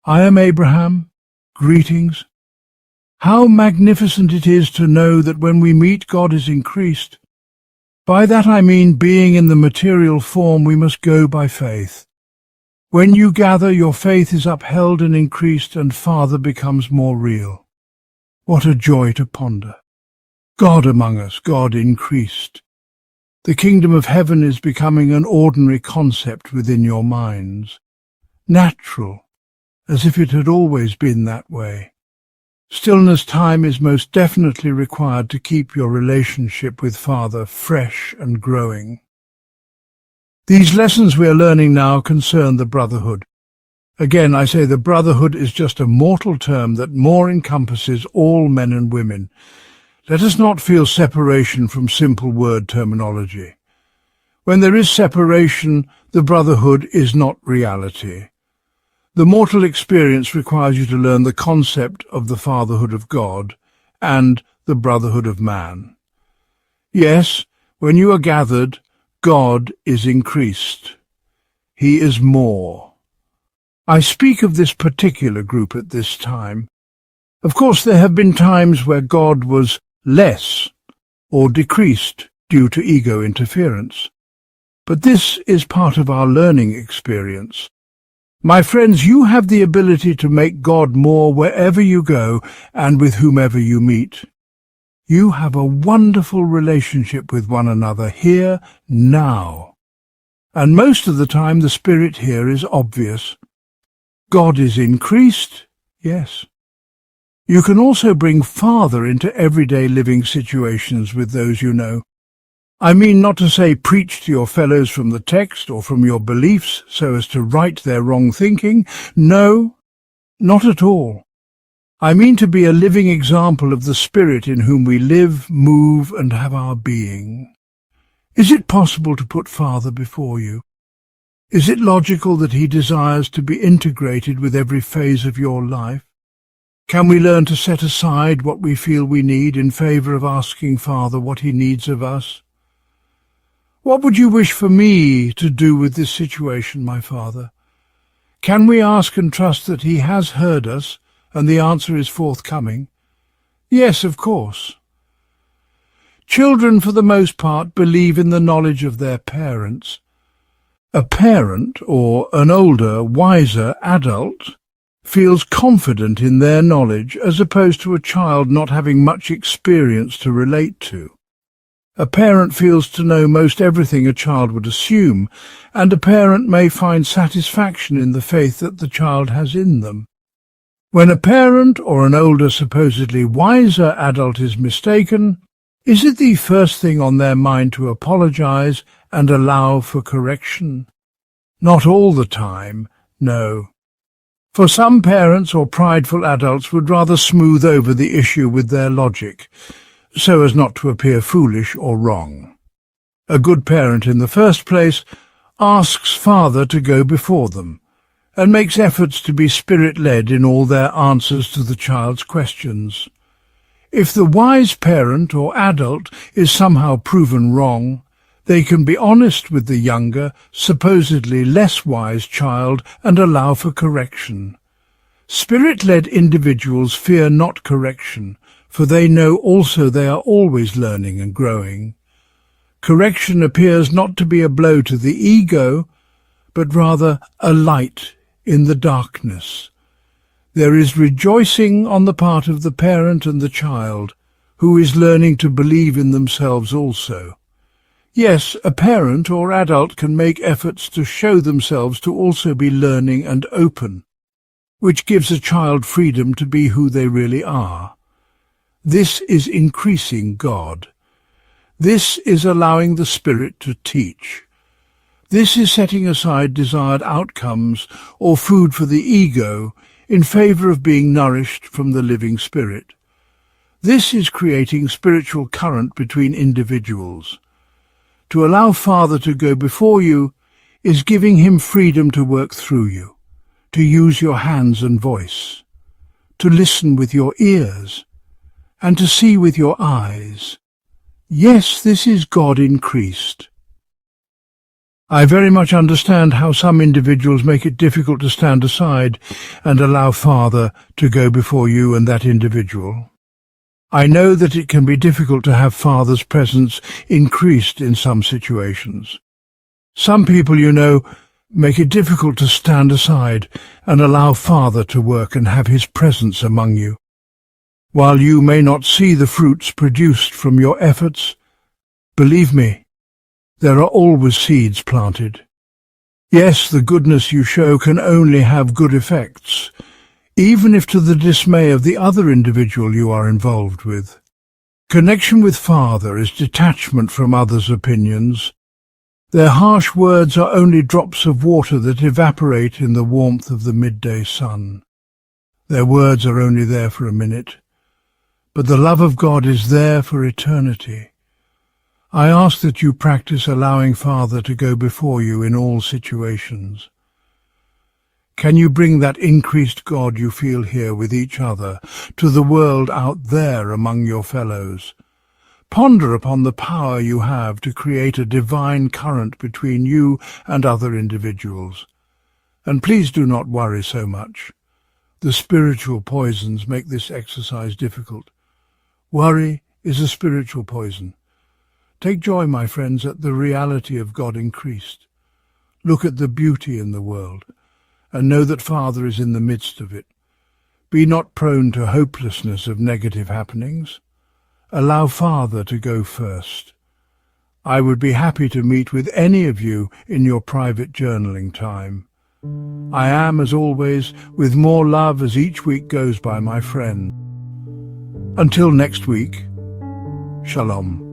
I am Abraham. Greetings. How magnificent it is to know that when we meet, God is increased. By that I mean, being in the material form, we must go by faith. When you gather, your faith is upheld and increased, and Father becomes more real. What a joy to ponder. God among us, God increased. The kingdom of heaven is becoming an ordinary concept within your minds. Natural, as if it had always been that way. Stillness time is most definitely required to keep your relationship with Father fresh and growing. These lessons we are learning now concern the brotherhood. Again, I say the brotherhood is just a mortal term that more encompasses all men and women. Let us not feel separation from simple word terminology. When there is separation, the brotherhood is not reality. The mortal experience requires you to learn the concept of the fatherhood of God and the brotherhood of man. Yes, when you are gathered, God is increased. He is more. I speak of this particular group at this time. Of course, there have been times where God was less or decreased due to ego interference. But this is part of our learning experience. My friends, you have the ability to make God more wherever you go and with whomever you meet. You have a wonderful relationship with one another here, now. And most of the time the spirit here is obvious. God is increased, yes. You can also bring Father into everyday living situations with those you know. I mean not to say preach to your fellows from the text or from your beliefs so as to right their wrong thinking. No, not at all. I mean to be a living example of the Spirit in whom we live, move, and have our being. Is it possible to put Father before you? Is it logical that he desires to be integrated with every phase of your life? Can we learn to set aside what we feel we need in favor of asking Father what he needs of us? What would you wish for me to do with this situation, my Father? Can we ask and trust that he has heard us, and the answer is forthcoming? Yes, of course. Children, for the most part, believe in the knowledge of their parents. A parent, or an older, wiser adult, feels confident in their knowledge as opposed to a child not having much experience to relate to. A parent feels to know most everything a child would assume, and a parent may find satisfaction in the faith that the child has in them. When a parent or an older, supposedly wiser adult is mistaken, is it the first thing on their mind to apologize and allow for correction? Not all the time, no. For some parents or prideful adults would rather smooth over the issue with their logic, so as not to appear foolish or wrong. A good parent, in the first place, asks Father to go before them, and makes efforts to be spirit-led in all their answers to the child's questions. If the wise parent or adult is somehow proven wrong, they can be honest with the younger, supposedly less wise child and allow for correction. Spirit-led individuals fear not correction, for they know also they are always learning and growing. Correction appears not to be a blow to the ego, but rather a light in the darkness. There is rejoicing on the part of the parent and the child, who is learning to believe in themselves also. Yes, a parent or adult can make efforts to show themselves to also be learning and open, which gives a child freedom to be who they really are. This is increasing God. This is allowing the Spirit to teach. This is setting aside desired outcomes or food for the ego in favor of being nourished from the living Spirit. This is creating spiritual current between individuals. To allow Father to go before you is giving him freedom to work through you, to use your hands and voice, to listen with your ears, and to see with your eyes. Yes, this is God increased. I very much understand how some individuals make it difficult to stand aside and allow Father to go before you and that individual. I know that it can be difficult to have Father's presence increased in some situations. Some people, make it difficult to stand aside and allow Father to work and have his presence among you. While you may not see the fruits produced from your efforts, believe me, there are always seeds planted. Yes, the goodness you show can only have good effects, even if to the dismay of the other individual you are involved with. Connection with Father is detachment from others' opinions. Their harsh words are only drops of water that evaporate in the warmth of the midday sun. Their words are only there for a minute, but the love of God is there for eternity. I ask that you practice allowing Father to go before you in all situations. Can you bring that increased God you feel here with each other to the world out there among your fellows? Ponder upon the power you have to create a divine current between you and other individuals. And please do not worry so much. The spiritual poisons make this exercise difficult. Worry is a spiritual poison. Take joy, my friends, at the reality of God increased. Look at the beauty in the world, and know that Father is in the midst of it. Be not prone to hopelessness of negative happenings. Allow Father to go first. I would be happy to meet with any of you in your private journaling time. I am, as always, with more love as each week goes by, my friend. Until next week, Shalom.